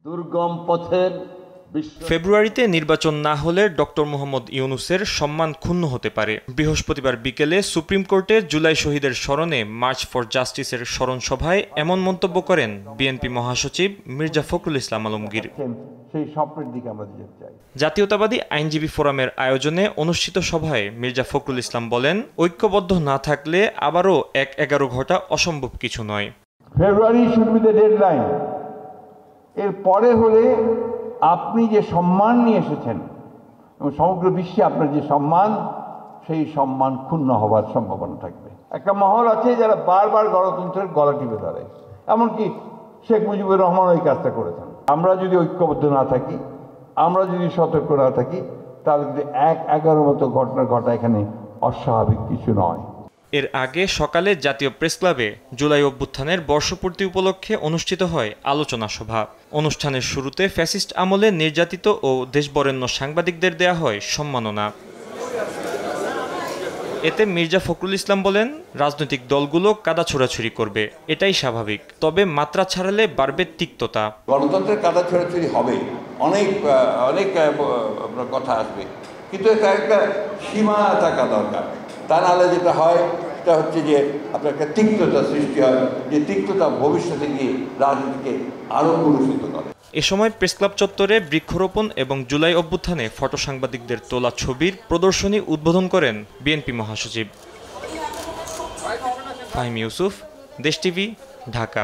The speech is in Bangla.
দুর্গম পথের ফেব্রুয়ারিতে নির্বাচন না হলে ডক্টর মোহাম্মদ ইউনূসের সম্মান ক্ষুণ্ণ হতে পারে। বৃহস্পতিবার বিকেলে সুপ্রিম কোর্টে জুলাই শহীদের স্মরণে মার্চ ফর জাস্টিসের স্মরণ সভায় এমন মন্তব্য করেন বিএনপি মহাসচিব মির্জা ফখরুল ইসলাম আলমগীর। সেই স্বপ্নের দিকে আমরা যেতে চাই। জাতীয়তাবাদী আইনজীবী ফোরামের আয়োজনে অনুষ্ঠিত সভায় মির্জা ফখরুল ইসলাম বলেন, ঐক্যবদ্ধ না থাকলে আবারও ১-১১ ঘটা অসম্ভব কিছু নয়। ফেব্রুয়ারি শুড বি দ্য ডেডলাইন। এর পরে হলে আপনি যে সম্মান নিয়ে এসেছেন এবং সমগ্র বিশ্বে আপনার যে সম্মান, সেই সম্মান ক্ষুণ্ণ হওয়ার সম্ভাবনা থাকবে। একটা মহল আছে যারা বারবার গণতন্ত্রের গলা টিপে ধরে, এমনকি শেখ মুজিবুর রহমান ওই কাজটা করেছেন। আমরা যদি ঐক্যবদ্ধ না থাকি, আমরা যদি সতর্ক না থাকি, তাহলে যদি ১-১১ মতো ঘটনা ঘটা এখানে অস্বাভাবিক কিছু নয়। এর আগে সকালে জাতীয় প্রেসক্লাবে জুলাই অভ্যুত্থানের বর্ষপূর্তি উপলক্ষে অনুষ্ঠিত হয় আলোচনা সভা। অনুষ্ঠানের শুরুতে ফ্যাসিস্ট আমলে নির্যাতিত ও দেশবরেণ্য সাংবাদিকদের দেয়া হয় সম্মাননা। এতে মির্জা ফখরুল ইসলাম বলেন, রাজনৈতিক দলগুলো কাদা ছোড়াছুড়ি করবে, এটাই স্বাভাবিক। তবে মাত্রা ছাড়ালে বাড়বে তিক্ততা। গণতন্ত্রের কাদা ছোড়াছুড়ি হবে, অনেক কথা আসবে, কিন্তু একটা সীমা থাকা দরকার। তা নাহলে যেটা হয় সেটা হচ্ছে যে আপনার একটা তিক্ততা সৃষ্টি হয়, যে তিক্ততা ভবিষ্যতে গিয়ে রাজনীতিকে আরও কলুষিত করে। এ সময় প্রেসক্লাব চত্বরে বৃক্ষরোপণ এবং জুলাই অভ্যুত্থানে ফটো সাংবাদিকদের তোলা ছবির প্রদর্শনী উদ্বোধন করেন বিএনপি মহাসচিব। ফাহিম ইউসুফ, দেশ টিভি, ঢাকা।